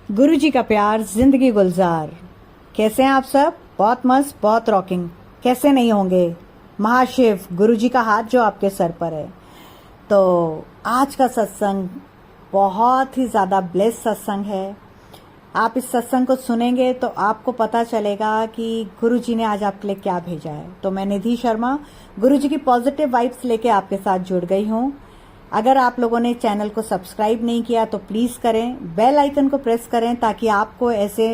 गुरु जी का प्यार जिंदगी गुलजार। कैसे हैं आप सब? बहुत मस्त, बहुत रॉकिंग। कैसे नहीं होंगे? महाशिव गुरु जी का हाथ जो आपके सर पर है। तो आज का सत्संग बहुत ही ज़्यादा ब्लेस सत्संग है। आप इस सत्संग को सुनेंगे तो आपको पता चलेगा कि गुरु जी ने आज आपके लिए क्या भेजा है। तो मैं निधि शर्मा गुरु जी की पॉजिटिव वाइब्स लेके आपके साथ जुड़ गई हूँ। अगर आप लोगों ने चैनल को सब्सक्राइब नहीं किया तो प्लीज़ करें, बेल आइकन को प्रेस करें ताकि आपको ऐसे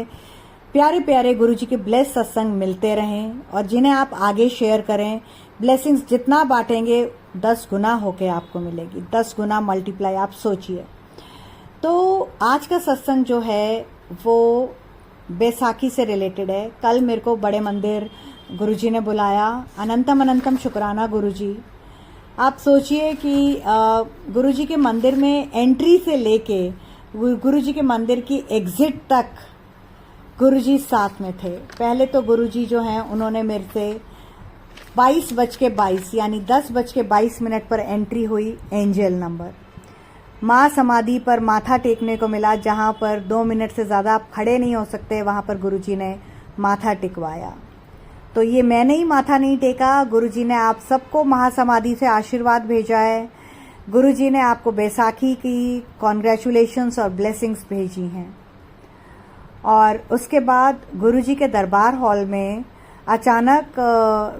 प्यारे प्यारे गुरु जी के ब्लेस सत्संग मिलते रहें और जिन्हें आप आगे शेयर करें। ब्लेसिंग्स जितना बांटेंगे 10 गुना होके आपको मिलेगी, 10 गुना मल्टीप्लाई। आप सोचिए। तो आज का सत्संग जो है वो बैसाखी से रिलेटेड है। कल मेरे को बड़े मंदिर गुरु जी ने बुलाया। अनंतम अनंतम शुक्राना गुरु जी। आप सोचिए कि गुरु जी के मंदिर में एंट्री से लेके गुरु जी के मंदिर की एग्जिट तक गुरु जी साथ में थे। पहले तो गुरु जी जो हैं उन्होंने मेरे से 22:22 यानी 10:22 पर एंट्री हुई। एंजल नंबर माँ समाधि पर माथा टेकने को मिला, जहाँ पर 2 मिनट से ज़्यादा आप खड़े नहीं हो सकते, वहाँ पर गुरु जी ने माथा टिकवाया। तो ये मैंने ही माथा नहीं टेका, गुरुजी ने आप सबको महासमाधि से आशीर्वाद भेजा है। गुरुजी ने आपको बैसाखी की कॉन्ग्रेचुलेशंस और ब्लेसिंग्स भेजी हैं। और उसके बाद गुरुजी के दरबार हॉल में अचानक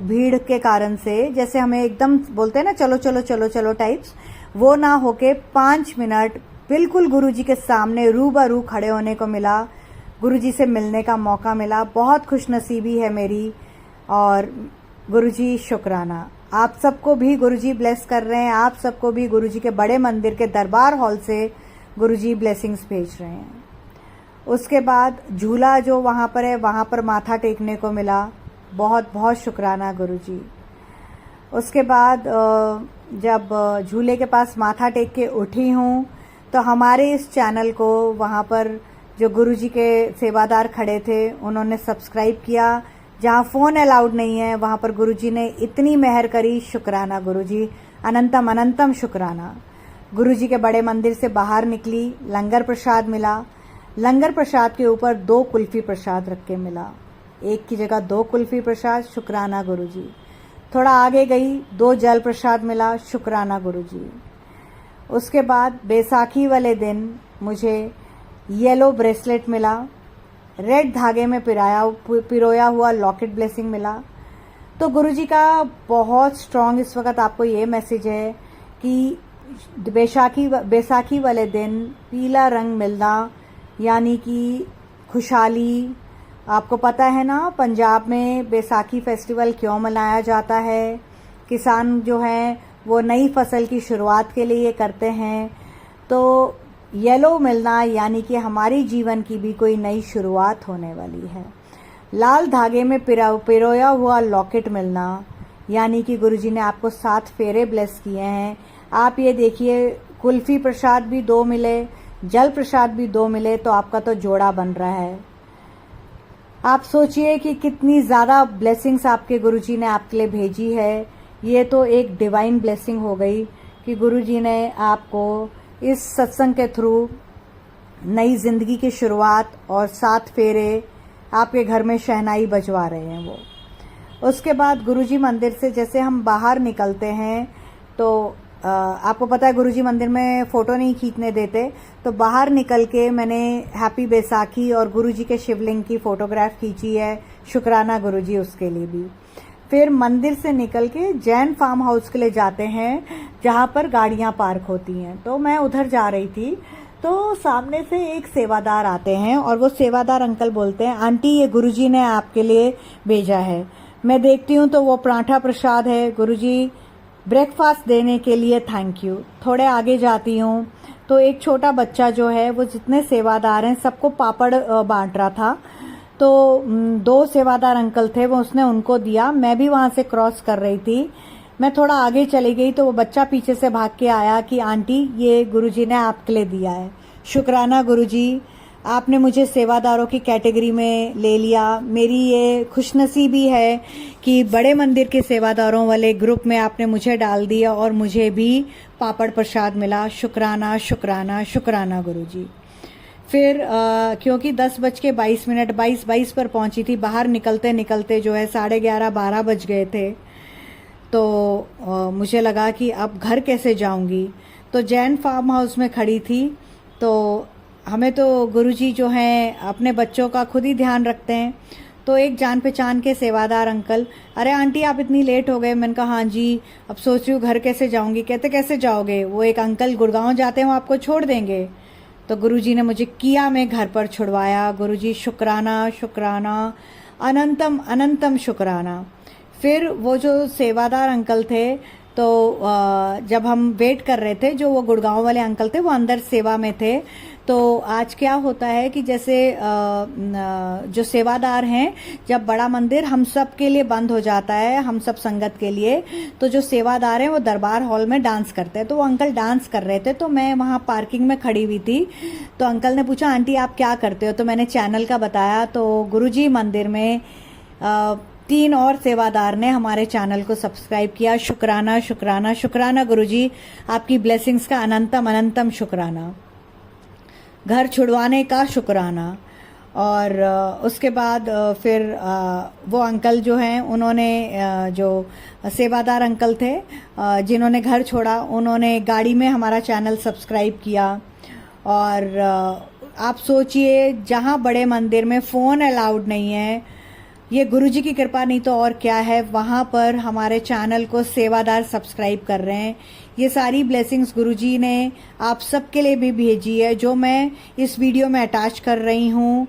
भीड़ के कारण से, जैसे हमें एकदम बोलते हैं ना चलो चलो चलो चलो टाइप्स, वो ना होके 5 मिनट बिल्कुल गुरुजी के सामने रूबरू खड़े होने को मिला। गुरुजी से मिलने का मौका मिला। बहुत खुशनसीबी है मेरी। और गुरुजी शुक्राना। आप सबको भी गुरुजी ब्लेस कर रहे हैं। आप सबको भी गुरुजी के बड़े मंदिर के दरबार हॉल से गुरुजी ब्लेसिंग्स भेज रहे हैं। उसके बाद झूला जो वहाँ पर है वहाँ पर माथा टेकने को मिला। बहुत बहुत शुक्राना गुरुजी। उसके बाद जब झूले के पास माथा टेक के उठी हूँ तो हमारे इस चैनल को वहाँ पर जो गुरुजी के सेवादार खड़े थे उन्होंने सब्सक्राइब किया। जहाँ फ़ोन अलाउड नहीं है वहाँ पर गुरुजी ने इतनी मेहर करी। शुक्राना गुरुजी, अनंतम अनंतम शुक्राना। गुरुजी के बड़े मंदिर से बाहर निकली, लंगर प्रसाद मिला। लंगर प्रसाद के ऊपर 2 कुल्फ़ी प्रसाद रख के मिला। एक की जगह 2 कुल्फ़ी प्रसाद। शुक्राना गुरुजी। थोड़ा आगे गई, 2 जल प्रसाद मिला। शुक्राना गुरुजी। उसके बाद बैसाखी वाले दिन मुझे येलो ब्रेसलेट मिला। रेड धागे में पिरोया हुआ लॉकेट ब्लेसिंग मिला। तो गुरुजी का बहुत स्ट्रॉन्ग इस वक्त आपको ये मैसेज है कि बैसाखी वाले दिन पीला रंग मिलना यानी कि खुशहाली। आपको पता है ना पंजाब में बैसाखी फेस्टिवल क्यों मनाया जाता है? किसान जो हैं वो नई फसल की शुरुआत के लिए करते हैं। तो येलो मिलना यानी कि हमारी जीवन की भी कोई नई शुरुआत होने वाली है। लाल धागे में पिरोया हुआ लॉकेट मिलना यानी कि गुरुजी ने आपको 7 फेरे ब्लेस किए हैं। आप ये देखिए, कुल्फ़ी प्रसाद भी 2 मिले, जल प्रसाद भी 2 मिले, तो आपका तो जोड़ा बन रहा है। आप सोचिए कि कितनी ज़्यादा ब्लेसिंग्स आपके गुरुजी ने आपके लिए भेजी है। ये तो एक डिवाइन ब्लेसिंग हो गई कि गुरुजी ने आपको इस सत्संग के थ्रू नई जिंदगी की शुरुआत और 7 फेरे आपके घर में शहनाई बजवा रहे हैं वो। उसके बाद गुरुजी मंदिर से जैसे हम बाहर निकलते हैं तो आपको पता है गुरुजी मंदिर में फ़ोटो नहीं खींचने देते, तो बाहर निकल के मैंने हैप्पी बैसाखी और गुरुजी के शिवलिंग की फ़ोटोग्राफ खींची है। शुक्राना गुरुजी उसके लिए भी। फिर मंदिर से निकल के जैन फार्म हाउस के लिए जाते हैं जहाँ पर गाड़ियाँ पार्क होती हैं। तो मैं उधर जा रही थी तो सामने से एक सेवादार आते हैं और वो सेवादार अंकल बोलते हैं, आंटी ये गुरुजी ने आपके लिए भेजा है। मैं देखती हूँ तो वो पराठा प्रसाद है। गुरुजी ब्रेकफास्ट देने के लिए थैंक यू। थोड़े आगे जाती हूँ तो एक छोटा बच्चा जो है वो जितने सेवादार हैं सबको पापड़ बांट रहा था। तो 2 सेवादार अंकल थे, वो उसने उनको दिया। मैं भी वहाँ से क्रॉस कर रही थी। मैं थोड़ा आगे चली गई तो वो बच्चा पीछे से भाग के आया कि आंटी ये गुरुजी ने आपके लिए दिया है। शुक्राना गुरुजी, आपने मुझे सेवादारों की कैटेगरी में ले लिया। मेरी ये खुशनसीबी है कि बड़े मंदिर के सेवादारों वाले ग्रुप में आपने मुझे डाल दिया और मुझे भी पापड़ प्रसाद मिला। शुक्राना शुक्राना शुक्राना गुरुजी। फिर क्योंकि 10:22 22 पर पहुंची थी, बाहर निकलते निकलते जो है 11:30 12 बज गए थे। तो मुझे लगा कि अब घर कैसे जाऊंगी। तो जैन फार्म हाउस में खड़ी थी। तो हमें तो गुरुजी जो हैं अपने बच्चों का खुद ही ध्यान रखते हैं। तो एक जान पहचान के सेवादार अंकल, अरे आंटी आप इतनी लेट हो गए। मैंने कहा हाँ जी, अब सोच रही हूँ घर कैसे जाऊंगी। कहते कैसे जाओगे, वो एक अंकल गुड़गांव जाते हैं, वो आपको छोड़ देंगे। तो गुरुजी ने मुझे किया में घर पर छुड़वाया। गुरुजी शुक्राना शुक्राना, अनंतम अनंतम शुक्राना। फिर वो जो सेवादार अंकल थे, तो जब हम वेट कर रहे थे, जो वो गुड़गांव वाले अंकल थे वो अंदर सेवा में थे। तो आज क्या होता है कि जैसे जो सेवादार हैं, जब बड़ा मंदिर हम सब के लिए बंद हो जाता है, हम सब संगत के लिए, तो जो सेवादार हैं वो दरबार हॉल में डांस करते हैं। तो वो अंकल डांस कर रहे थे, तो मैं वहाँ पार्किंग में खड़ी हुई थी। तो अंकल ने पूछा आंटी आप क्या करते हो। तो मैंने चैनल का बताया। तो गुरुजी मंदिर में 3 और सेवादार ने हमारे चैनल को सब्सक्राइब किया। शुक्राना शुक्राना शुक्राना गुरुजी, आपकी ब्लेसिंग्स का अनंतम अनंतम शुक्राना, घर छुड़वाने का शुक्राना। और उसके बाद फिर वो अंकल जो हैं, उन्होंने जो सेवादार अंकल थे जिन्होंने घर छोड़ा, उन्होंने गाड़ी में हमारा चैनल सब्सक्राइब किया। और आप सोचिए, जहाँ बड़े मंदिर में फ़ोन अलाउड नहीं है, ये गुरुजी की कृपा नहीं तो और क्या है, वहाँ पर हमारे चैनल को सेवादार सब्सक्राइब कर रहे हैं। ये सारी ब्लेसिंग्स गुरुजी ने आप सबके लिए भी भेजी है, जो मैं इस वीडियो में अटैच कर रही हूँ।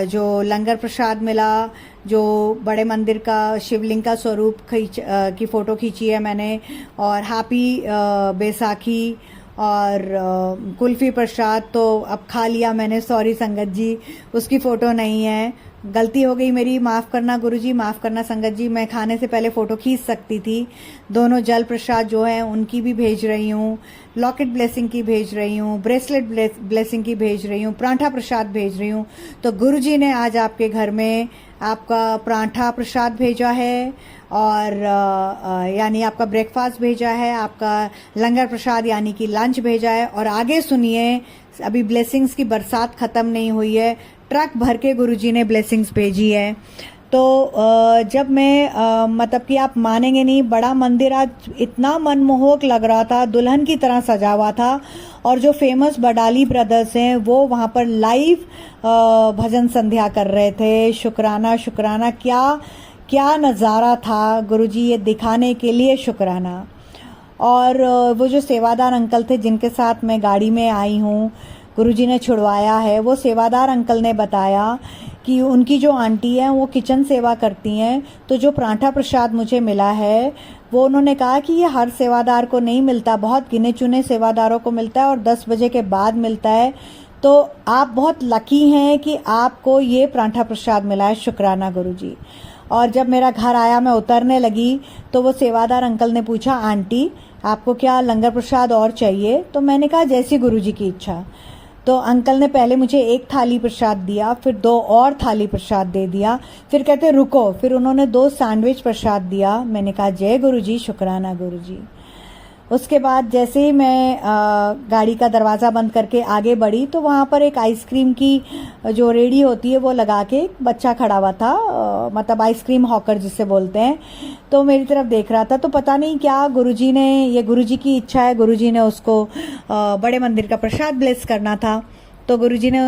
जो लंगर प्रसाद मिला, जो बड़े मंदिर का शिवलिंग का स्वरूप की फ़ोटो खींची है मैंने, और हैप्पी बैसाखी और कुल्फ़ी प्रसाद तो अब खा लिया मैंने, सॉरी संगत जी, उसकी फ़ोटो नहीं है, गलती हो गई मेरी, माफ़ करना गुरुजी, माफ़ करना संगत जी। मैं खाने से पहले फ़ोटो खींच सकती थी। दोनों जल प्रसाद जो हैं उनकी भी भेज रही हूँ, लॉकेट ब्लेसिंग की भेज रही हूँ, ब्रेसलेट ब्लेसिंग की भेज रही हूँ, परांठा प्रसाद भेज रही हूँ। तो गुरुजी ने आज आपके घर में आपका परांठा प्रसाद भेजा है, और यानी आपका ब्रेकफास्ट भेजा है, आपका लंगर प्रसाद यानी कि लंच भेजा है। और आगे सुनिए, अभी ब्लेसिंग्स की बरसात ख़त्म नहीं हुई है, ट्रक भर के गुरुजी ने ब्लेसिंग्स भेजी है। तो जब मैं मतलब कि आप मानेंगे नहीं, बड़ा मंदिर आज इतना मनमोहक लग रहा था, दुल्हन की तरह सजा हुआ था। और जो फेमस बडाली ब्रदर्स हैं वो वहाँ पर लाइव भजन संध्या कर रहे थे। शुक्राना शुक्राना, क्या क्या नज़ारा था गुरुजी, ये दिखाने के लिए शुक्राना। और वो जो सेवादार अंकल थे जिनके साथ मैं गाड़ी में आई हूँ, गुरुजी ने छुड़वाया है, वो सेवादार अंकल ने बताया कि उनकी जो आंटी हैं वो किचन सेवा करती हैं। तो जो परांठा प्रसाद मुझे मिला है, वो उन्होंने कहा कि ये हर सेवादार को नहीं मिलता, बहुत गिने चुने सेवादारों को मिलता है और 10 बजे के बाद मिलता है। तो आप बहुत लकी हैं कि आपको ये परांठा प्रसाद मिला है। शुक्राना गुरुजी। और जब मेरा घर आया, मैं उतरने लगी, तो वो सेवादार अंकल ने पूछा आंटी आपको क्या लंगर प्रसाद और चाहिए। तो मैंने कहा जैसी गुरुजी की इच्छा। तो अंकल ने पहले मुझे 1 थाली प्रसाद दिया, फिर 2 और थाली प्रसाद दे दिया, फिर कहते रुको, फिर उन्होंने 2 सैंडविच प्रसाद दिया। मैंने कहा जय गुरुजी, शुक्राना गुरुजी। उसके बाद जैसे ही मैं गाड़ी का दरवाज़ा बंद करके आगे बढ़ी, तो वहाँ पर एक आइसक्रीम की जो रेडी होती है वो लगा के एक बच्चा खड़ा हुआ था, मतलब आइसक्रीम हॉकर जिसे बोलते हैं। तो मेरी तरफ देख रहा था। तो पता नहीं क्या गुरुजी ने, ये गुरुजी की इच्छा है, गुरुजी ने उसको बड़े मंदिर का प्रसाद ब्लेस करना था। तो गुरुजी ने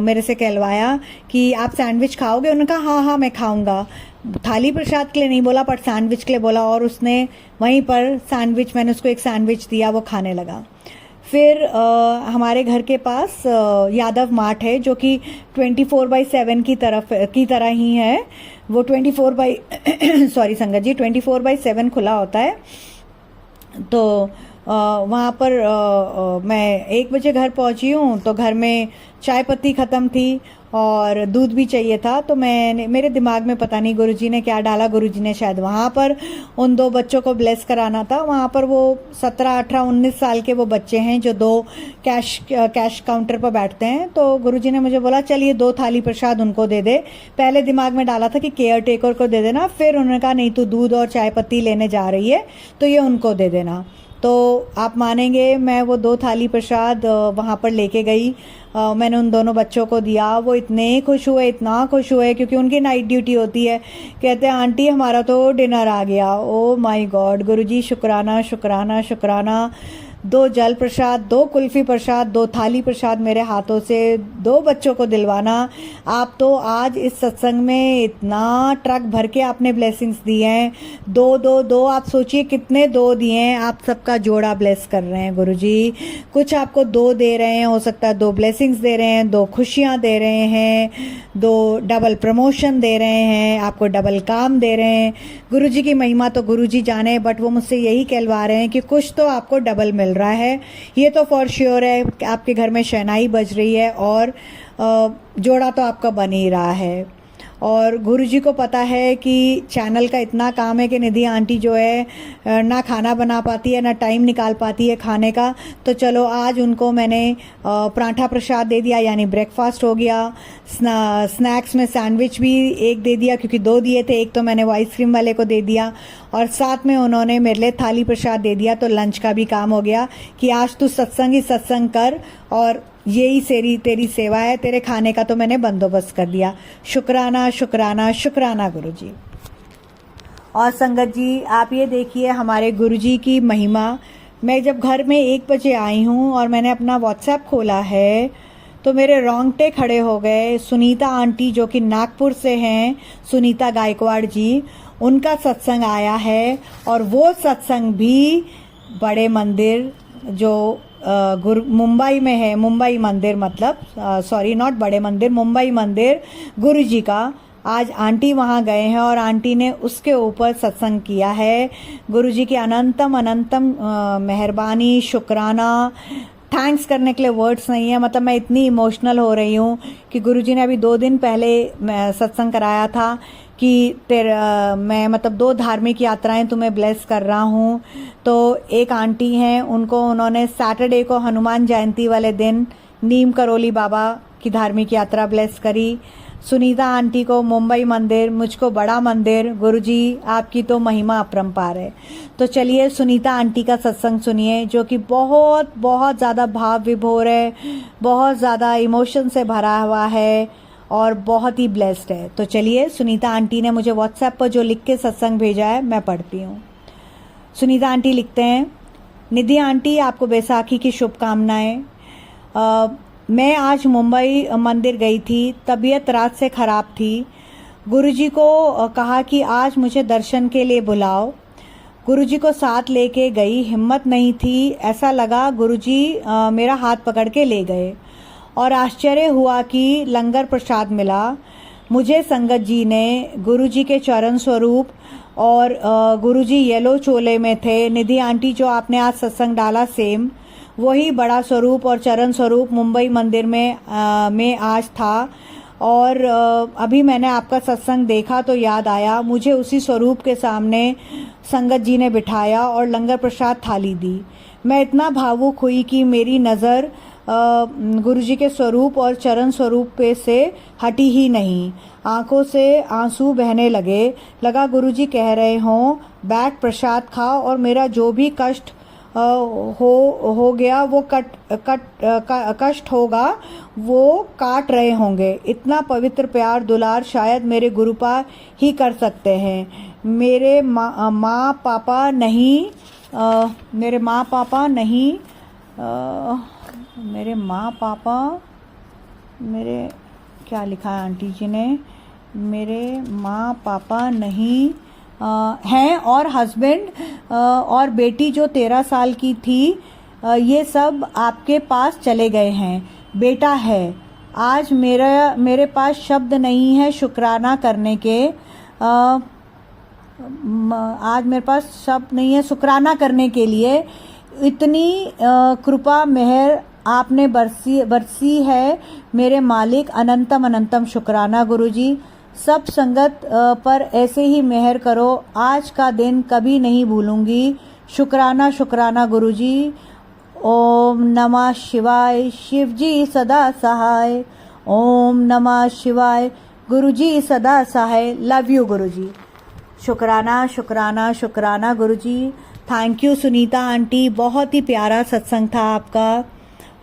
मेरे से कहलवाया कि आप सैंडविच खाओगे। उन्होंने कहा हाँ हाँ मैं खाऊंगा। थाली प्रसाद के लिए नहीं बोला, पर सैंडविच के लिए बोला, और उसने वहीं पर सैंडविच, मैंने उसको एक सैंडविच दिया, वो खाने लगा। फिर हमारे घर के पास यादव मार्ट है, जो कि 24/7 की तरह ही है। वो सॉरी संगत जी, 24/7 खुला होता है। तो वहाँ पर मैं 1 बजे घर पहुँची हूँ। तो घर में चाय पत्ती ख़त्म थी और दूध भी चाहिए था। तो मेरे दिमाग में पता नहीं गुरुजी ने क्या डाला, गुरुजी ने शायद वहाँ पर उन 2 बच्चों को ब्लेस कराना था। वहाँ पर वो 17, 18, 19 साल के वो बच्चे हैं जो 2 कैश काउंटर पर बैठते हैं। तो गुरुजी ने मुझे बोला चलिए 2 थाली प्रसाद उनको दे दे। पहले दिमाग में डाला था कि केयर टेकर को दे देना, फिर उन्होंने कहा नहीं तू दूध और चाय पत्ती लेने जा रही है तो ये उनको दे देना। तो आप मानेंगे, मैं वो 2 थाली प्रसाद वहाँ पर लेके गई। मैंने उन दोनों बच्चों को दिया। वो इतने खुश हुए, इतना खुश हुए, क्योंकि उनकी नाइट ड्यूटी होती है। कहते हैं आंटी हमारा तो डिनर आ गया। ओ माय गॉड, गुरुजी शुक्राना शुक्राना शुक्राना। 2 जल प्रसाद, 2 कुल्फी प्रसाद, 2 थाली प्रसाद मेरे हाथों से 2 बच्चों को दिलवाना। आप तो आज इस सत्संग में इतना ट्रक भर के आपने ब्लेसिंग्स दिए हैं। 2 आप सोचिए कितने 2 दिए हैं। आप सबका जोड़ा ब्लेस कर रहे हैं गुरुजी। कुछ आपको 2 दे रहे हैं, हो सकता है 2 ब्लेसिंग्स दे रहे हैं, 2 खुशियां दे रहे हैं, 2 डबल प्रमोशन दे रहे हैं, आपको डबल काम दे रहे हैं। गुरुजी की महिमा तो गुरुजी जाने, बट वो मुझसे यही कहलवा रहे हैं कि कुछ तो आपको डबल मिल रहा है। ये तो फॉर श्योर है कि आपके घर में शहनाई बज रही है और जोड़ा तो आपका बन ही रहा है। और गुरुजी को पता है कि चैनल का इतना काम है कि निधि आंटी जो है ना खाना बना पाती है, ना टाइम निकाल पाती है खाने का। तो चलो आज उनको मैंने पराठा प्रसाद दे दिया, यानी ब्रेकफास्ट हो गया। स्नैक्स में सैंडविच भी एक दे दिया, क्योंकि 2 दिए थे, एक तो मैंने वो आइसक्रीम वाले को दे दिया, और साथ में उन्होंने मेरे लिए थाली प्रसाद दे दिया। तो लंच का भी काम हो गया कि आज तू सत्संग ही सत्संग कर, और यही तेरी सेवा है, तेरे खाने का तो मैंने बंदोबस्त कर दिया। शुक्राना शुक्राना शुक्राना गुरुजी। और संगत जी, आप ये देखिए हमारे गुरुजी की महिमा। मैं जब घर में 1 बजे आई हूँ और मैंने अपना व्हाट्सएप खोला है तो मेरे रोंगटे खड़े हो गए। सुनीता आंटी जो कि नागपुर से हैं, सुनीता गायकवाड़ जी, उनका सत्संग आया है। और वो सत्संग भी बड़े मंदिर जो मुंबई में है, मुंबई मंदिर मतलब सॉरी नॉट बड़े मंदिर, मुंबई मंदिर गुरुजी का। आज आंटी वहाँ गए हैं और आंटी ने उसके ऊपर सत्संग किया है। गुरुजी की अनंतम अनंतम मेहरबानी, शुक्राना। थैंक्स करने के लिए वर्ड्स नहीं है। मतलब मैं इतनी इमोशनल हो रही हूँ कि गुरुजी ने अभी 2 दिन पहले सत्संग कराया था कि मैं मतलब 2 धार्मिक यात्राएं तुम्हें ब्लेस कर रहा हूँ। तो एक आंटी हैं, उन्होंने सैटरडे को हनुमान जयंती वाले दिन नीम करोली बाबा की धार्मिक यात्रा ब्लेस करी। सुनीता आंटी को मुंबई मंदिर, मुझको बड़ा मंदिर। गुरुजी आपकी तो महिमा अपरंपार है। तो चलिए सुनीता आंटी का सत्संग सुनिए, जो कि बहुत बहुत ज़्यादा भाव विभोर है, बहुत ज़्यादा इमोशन से भरा हुआ है और बहुत ही ब्लेस्ड है। तो चलिए, सुनीता आंटी ने मुझे व्हाट्सएप पर जो लिख के सत्संग भेजा है मैं पढ़ती हूँ। सुनीता आंटी लिखते हैं, निधि आंटी आपको बैसाखी की शुभकामनाएं। मैं आज मुंबई मंदिर गई थी, तबीयत रात से ख़राब थी। गुरुजी को कहा कि आज मुझे दर्शन के लिए बुलाओ। गुरुजी को साथ लेके गई, हिम्मत नहीं थी, ऐसा लगा गुरुजी मेरा हाथ पकड़ के ले गए और आश्चर्य हुआ कि लंगर प्रसाद मिला। मुझे संगत जी ने गुरुजी के चरण स्वरूप, और गुरुजी येलो चोले में थे। निधि आंटी जो आपने आज सत्संग डाला सेम वही बड़ा स्वरूप और चरण स्वरूप मुंबई मंदिर में आज था। और अभी मैंने आपका सत्संग देखा तो याद आया, मुझे उसी स्वरूप के सामने संगत जी ने बिठाया और लंगर प्रसाद थाली दी। मैं इतना भावुक हुई कि मेरी नज़र गुरुजी के स्वरूप और चरण स्वरूप पे से हटी ही नहीं। आंखों से आंसू बहने लगा गुरुजी कह रहे हों, बैठ प्रसाद खाओ और मेरा जो भी कष्ट हो गया वो कष्ट होगा वो काट रहे होंगे। इतना पवित्र प्यार दुलार शायद मेरे गुरुपा ही कर सकते हैं। मेरे माँ पापा नहीं, मेरे क्या लिखा है आंटी जी ने, मेरे माँ पापा नहीं हैं, और हस्बैंड और बेटी जो 13 साल की थी, ये सब आपके पास चले गए हैं। बेटा है, आज मेरे पास शब्द नहीं है शुक्राना करने के। आज मेरे पास शब्द नहीं है शुक्राना करने के लिए। इतनी कृपा मेहर आपने बरसी है मेरे मालिक, अनंतम अनंतम शुक्राना गुरुजी। सब संगत पर ऐसे ही मेहर करो, आज का दिन कभी नहीं भूलूंगी। शुक्राना शुक्राना गुरुजी। ओम नमः शिवाय, शिव जी सदा सहाय। ओम नमः शिवाय, गुरुजी सदा सहाय। लव यू गुरुजी। शुक्राना शुक्राना शुक्राना गुरुजी। थैंक यू सुनीता आंटी, बहुत ही प्यारा सत्संग था आपका।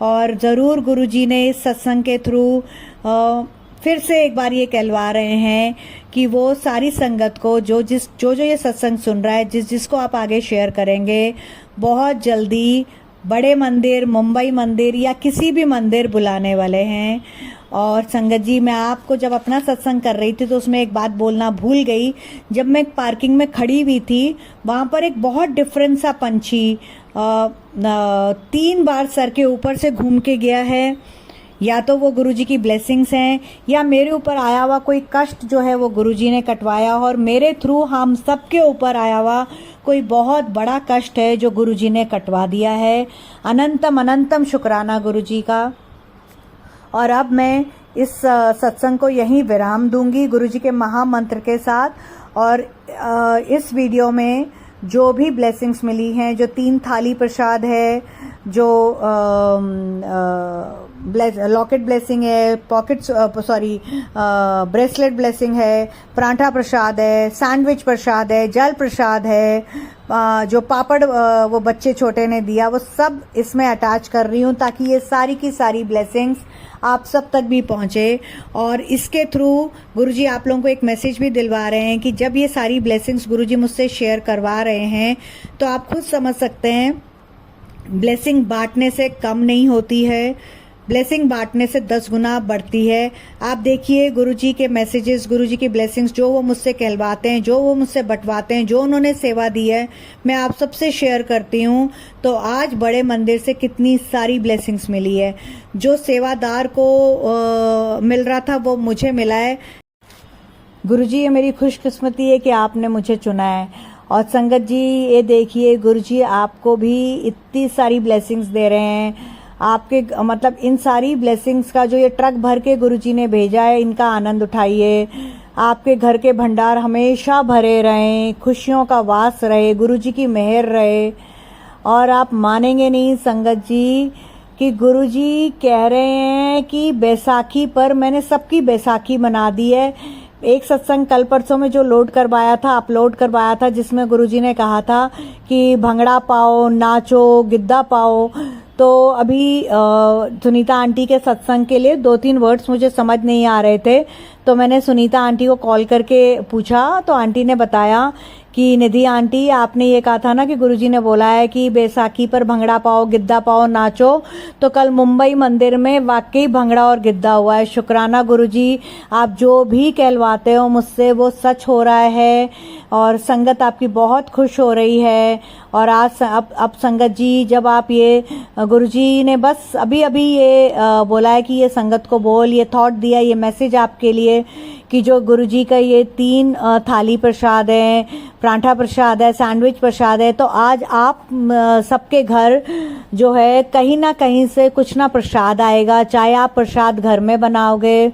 और ज़रूर गुरुजी ने इस सत्संग के थ्रू फिर से एक बार ये कहलवा रहे हैं कि वो सारी संगत को जो ये सत्संग सुन रहा है, जिसको आप आगे शेयर करेंगे, बहुत जल्दी बड़े मंदिर, मुंबई मंदिर या किसी भी मंदिर बुलाने वाले हैं। और संगत जी, मैं आपको जब अपना सत्संग कर रही थी तो उसमें एक बात बोलना भूल गई। जब मैं पार्किंग में खड़ी हुई थी, वहाँ पर एक बहुत डिफरेंट सा पंछी 3 बार सर के ऊपर से घूम के गया है। या तो वो गुरुजी की ब्लेसिंग्स हैं, या मेरे ऊपर आया हुआ कोई कष्ट जो है वो गुरुजी ने कटवाया, और मेरे थ्रू हम सबके ऊपर आया हुआ कोई बहुत बड़ा कष्ट है जो गुरुजी ने कटवा दिया है। अनंतम अनंतम शुक्राना गुरुजी का। और अब मैं इस सत्संग को यहीं विराम दूंगी गुरुजी के महामंत्र के साथ। और इस वीडियो में जो भी ब्लेसिंग्स मिली हैं, जो 3 थाली प्रसाद है, जो लॉकेट ब्लेसिंग है, ब्रेसलेट ब्लेसिंग है, पराठा प्रसाद है, सैंडविच प्रसाद है, जल प्रसाद है, जो पापड़ वो बच्चे छोटे ने दिया, वो सब इसमें अटैच कर रही हूँ ताकि ये सारी की सारी ब्लेसिंग्स आप सब तक भी पहुँचे। और इसके थ्रू गुरुजी आप लोगों को एक मैसेज भी दिलवा रहे हैं कि जब ये सारी ब्लेसिंग्स गुरुजी मुझसे शेयर करवा रहे हैं तो आप खुद समझ सकते हैं, ब्लेसिंग बांटने से कम नहीं होती है, ब्लेसिंग बांटने से 10 गुना बढ़ती है। आप देखिए गुरुजी के मैसेजेस, गुरुजी की ब्लेसिंग्स जो वो मुझसे कहलवाते हैं, जो वो मुझसे बंटवाते हैं, जो उन्होंने सेवा दी है, मैं आप सबसे शेयर करती हूँ। तो आज बड़े मंदिर से कितनी सारी ब्लेसिंग्स मिली है। जो सेवादार को मिल रहा था वो मुझे मिला है। गुरुजी, ये मेरी खुशकिस्मती है कि आपने मुझे चुना है। और संगत जी, ये देखिए गुरुजी आपको भी इतनी सारी ब्लेसिंग्स दे रहे हैं। आपके मतलब इन सारी ब्लेसिंग्स का जो ये ट्रक भर के गुरुजी ने भेजा है, इनका आनंद उठाइए। आपके घर के भंडार हमेशा भरे रहें, खुशियों का वास रहे, गुरुजी की मेहर रहे। और आप मानेंगे नहीं संगत जी कि गुरुजी कह रहे हैं कि बैसाखी पर मैंने सबकी बैसाखी मना दी है। एक सत्संग कल परसों में जो अपलोड करवाया था, जिसमें गुरुजी ने कहा था कि भंगड़ा पाओ, नाचो, गिद्दा पाओ। तो अभी सुनीता आंटी के सत्संग के लिए 2-3 वर्ड्स मुझे समझ नहीं आ रहे थे, तो मैंने सुनीता आंटी को कॉल करके पूछा, तो आंटी ने बताया कि निधि आंटी, आपने ये कहा था ना कि गुरुजी ने बोला है कि बैसाखी पर भंगड़ा पाओ, गिद्दा पाओ, नाचो। तो कल मुंबई मंदिर में वाकई भंगड़ा और गिद्दा हुआ है। शुक्राना गुरुजी, आप जो भी कहलवाते हो मुझसे वो सच हो रहा है और संगत आपकी बहुत खुश हो रही है। और आज अब संगत जी, जब आप ये गुरुजी ने बस अभी ये बोला है कि ये संगत को बोल, ये थॉट दिया, ये मैसेज आपके लिए कि जो गुरुजी का ये 3 थाली प्रसाद है, पराठा प्रसाद है, सैंडविच प्रसाद है, तो आज आप सबके घर जो है कहीं ना कहीं से कुछ ना प्रसाद आएगा। चाहे आप प्रसाद घर में बनाओगे,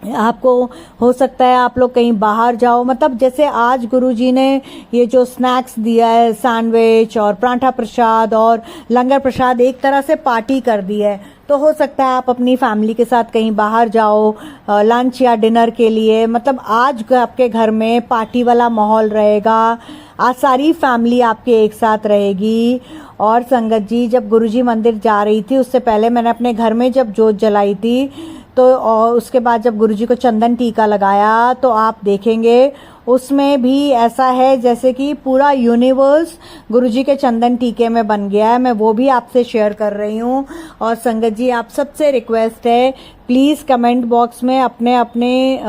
आपको हो सकता है आप लोग कहीं बाहर जाओ, मतलब जैसे आज गुरुजी ने ये जो स्नैक्स दिया है, सैंडविच और पराठा प्रसाद और लंगर प्रसाद, एक तरह से पार्टी कर दी है। तो हो सकता है आप अपनी फैमिली के साथ कहीं बाहर जाओ लंच या डिनर के लिए, मतलब आज आपके घर में पार्टी वाला माहौल रहेगा। आज सारी फैमिली आपके एक साथ रहेगी। और संगत जी, जब गुरुजी मंदिर जा रही थी उससे पहले मैंने अपने घर में जब जोत जलाई थी, तो और उसके बाद जब गुरुजी को चंदन टीका लगाया, तो आप देखेंगे उसमें भी ऐसा है जैसे कि पूरा यूनिवर्स गुरुजी के चंदन टीके में बन गया है। मैं वो भी आपसे शेयर कर रही हूँ। और संगत जी, आप सबसे रिक्वेस्ट है, प्लीज़ कमेंट बॉक्स में अपने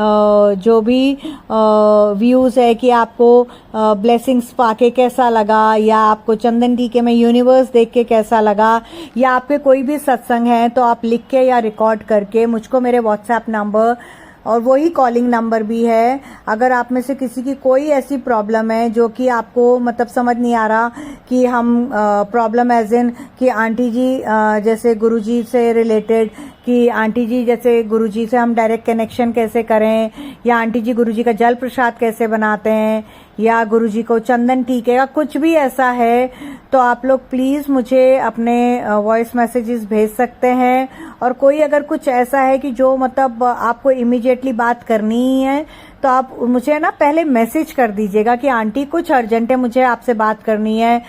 जो भी व्यूज़ है कि आपको ब्लेसिंग्स पाके कैसा लगा, या आपको चंदन टीके में यूनिवर्स देख के कैसा लगा, या आपके कोई भी सत्संग है तो आप लिख के या रिकॉर्ड करके मुझको मेरे व्हाट्सएप नंबर और वही कॉलिंग नंबर भी है। अगर आप में से किसी की कोई ऐसी प्रॉब्लम है जो कि आपको मतलब समझ नहीं आ रहा कि हम प्रॉब्लम एज इन कि आंटी जी जैसे गुरुजी से रिलेटेड, कि आंटी जी जैसे गुरुजी से हम डायरेक्ट कनेक्शन कैसे करें, या आंटी जी गुरुजी का जल प्रसाद कैसे बनाते हैं, या गुरुजी को चंदन टीके का कुछ भी ऐसा है, तो आप लोग प्लीज़ मुझे अपने वॉइस मैसेजेस भेज सकते हैं। और कोई अगर कुछ ऐसा है कि जो मतलब आपको इमीडिएटली बात करनी ही है, तो आप मुझे ना पहले मैसेज कर दीजिएगा कि आंटी कुछ अर्जेंट है, मुझे आपसे बात करनी है,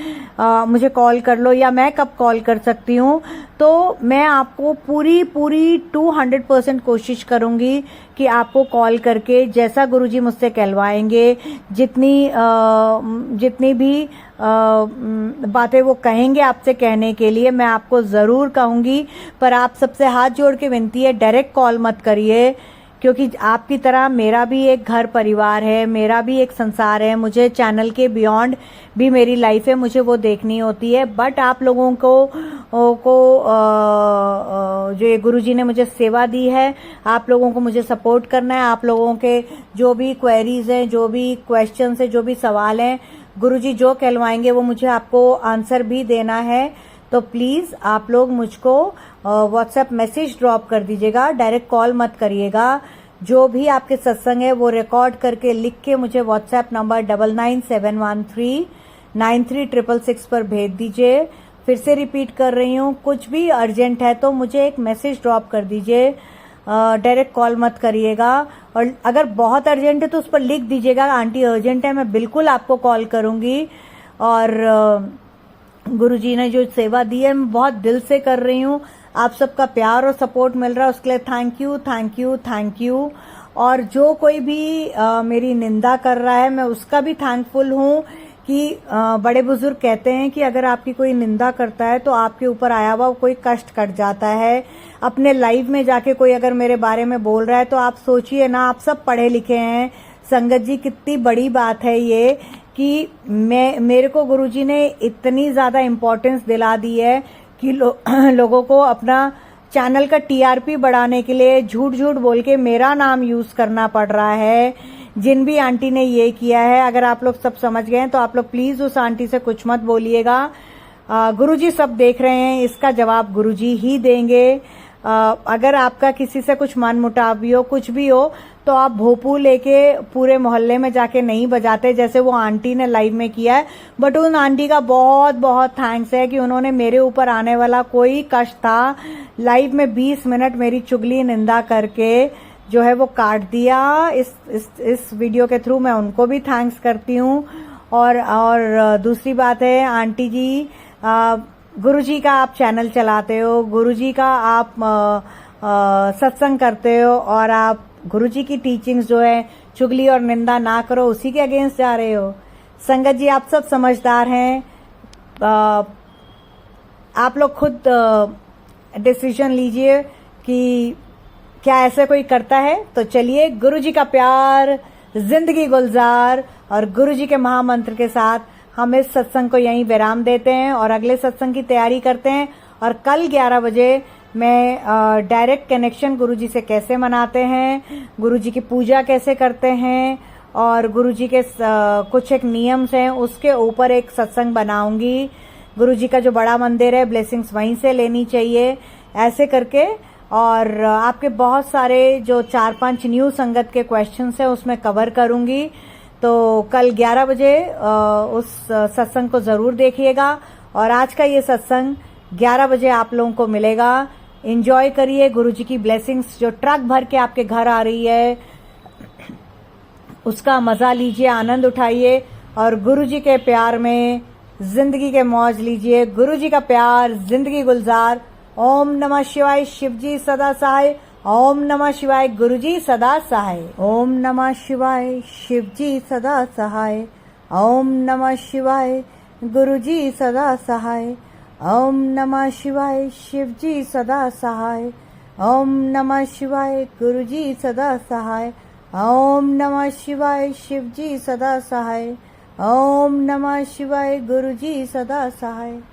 मुझे कॉल कर लो, या मैं कब कॉल कर सकती हूँ। तो मैं आपको पूरी 200% कोशिश करूंगी कि आपको कॉल करके जैसा गुरुजी मुझसे कहलवाएंगे, जितनी भी बातें वो कहेंगे आपसे कहने के लिए, मैं आपको जरूर कहूंगी। पर आप सबसे हाथ जोड़ के विनती है, डायरेक्ट कॉल मत करिए, क्योंकि आपकी तरह मेरा भी एक घर परिवार है, मेरा भी एक संसार है, मुझे चैनल के बियॉन्ड भी मेरी लाइफ है, मुझे वो देखनी होती है। बट आप लोगों को जो ये गुरुजी ने मुझे सेवा दी है, आप लोगों को मुझे सपोर्ट करना है। आप लोगों के जो भी क्वेरीज हैं, जो भी क्वेश्चंस हैं, जो भी सवाल हैं, गुरुजी जो कहलवाएंगे वो मुझे आपको आंसर भी देना है। तो प्लीज आप लोग मुझको व्हाट्सएप मैसेज ड्रॉप कर दीजिएगा, डायरेक्ट कॉल मत करिएगा। जो भी आपके सत्संग है वो रिकॉर्ड करके लिख के मुझे व्हाट्सएप नंबर 9971393666 पर भेज दीजिए। फिर से रिपीट कर रही हूँ, कुछ भी अर्जेंट है तो मुझे एक मैसेज ड्रॉप कर दीजिए, डायरेक्ट कॉल मत करिएगा। और अगर बहुत अर्जेंट है तो उस पर लिख दीजिएगा, आंटी अर्जेंट है, मैं बिल्कुल आपको कॉल करूंगी। और गुरुजी ने जो सेवा दी है मैं बहुत दिल से कर रही हूँ। आप सबका प्यार और सपोर्ट मिल रहा है, उसके लिए thank you, thank you, thank you. और जो कोई भी मेरी निंदा कर रहा है, मैं उसका भी थैंकफुल हूँ कि बड़े बुजुर्ग कहते हैं कि अगर आपकी कोई निंदा करता है तो आपके ऊपर आया हुआ कोई कष्ट कट जाता है। अपने लाइफ में जाके कोई अगर मेरे बारे में बोल रहा है तो आप सोचिए ना, आप सब पढ़े लिखे हैं संगत जी, कितनी बड़ी बात है ये कि मेरे को गुरुजी ने इतनी ज्यादा इम्पोर्टेंस दिला दी है कि लोगों को अपना चैनल का टीआरपी बढ़ाने के लिए झूठ झूठ बोल के मेरा नाम यूज करना पड़ रहा है। जिन भी आंटी ने ये किया है, अगर आप लोग सब समझ गए हैं तो आप लोग प्लीज उस आंटी से कुछ मत बोलिएगा। गुरुजी सब देख रहे हैं, इसका जवाब गुरुजी ही देंगे। अगर आपका किसी से कुछ मन मुटाव भी हो, कुछ भी हो, तो आप भोपू लेके पूरे मोहल्ले में जाके नहीं बजाते जैसे वो आंटी ने लाइव में किया है। बट उन आंटी का बहुत बहुत थैंक्स है कि उन्होंने मेरे ऊपर आने वाला कोई कष्ट था, लाइव में 20 मिनट मेरी चुगली निंदा करके जो है वो काट दिया। इस वीडियो के थ्रू मैं उनको भी थैंक्स करती हूँ। और दूसरी बात है, आंटी जी, गुरुजी का आप चैनल चलाते हो, गुरुजी का आप सत्संग करते हो, और आप गुरुजी की टीचिंग्स जो है चुगली और निंदा ना करो उसी के अगेंस्ट जा रहे हो। संगत जी आप सब समझदार हैं, आप लोग खुद डिसीजन लीजिए कि क्या ऐसा कोई करता है। तो चलिए, गुरुजी का प्यार, जिंदगी गुलजार और गुरुजी के महामंत्र के साथ हम इस सत्संग को यहीं विराम देते हैं और अगले सत्संग की तैयारी करते हैं। और कल 11 बजे मैं डायरेक्ट कनेक्शन गुरुजी से कैसे मनाते हैं, गुरुजी की पूजा कैसे करते हैं और गुरुजी के कुछ एक नियम्स हैं, उसके ऊपर एक सत्संग बनाऊंगी। गुरुजी का जो बड़ा मंदिर है, ब्लेसिंग्स वहीं से लेनी चाहिए, ऐसे करके। और आपके बहुत सारे जो 4-5 न्यू संगत के क्वेश्चंस हैं उसमें कवर करूंगी। तो कल 11 बजे उस सत्संग को जरूर देखिएगा। और आज का ये सत्संग 11 बजे आप लोगों को मिलेगा। एंजॉय करिए, गुरुजी की ब्लेसिंग्स जो ट्रक भर के आपके घर आ रही है उसका मजा लीजिए, आनंद उठाइए और गुरुजी के प्यार में जिंदगी के मौज लीजिए। गुरुजी का प्यार, जिंदगी गुलजार। ओम नमः शिवाय, शिवजी सदा सहाय। ओम नमः शिवाय, गुरुजी सदा सहाय। ओम नमः शिवाय, शिवजी सदा सहाय। ओम नमः शिवाय, गुरुजी सदा सहाय। ओम नमः शिवाय, शिवजी सदा सहाय। ओम नमः शिवाय, गुरुजी सदा सहाय। ओम नमः शिवाय, शिवजी सदा सहाय। ओम नमः शिवाय, गुरुजी सदा सहाय।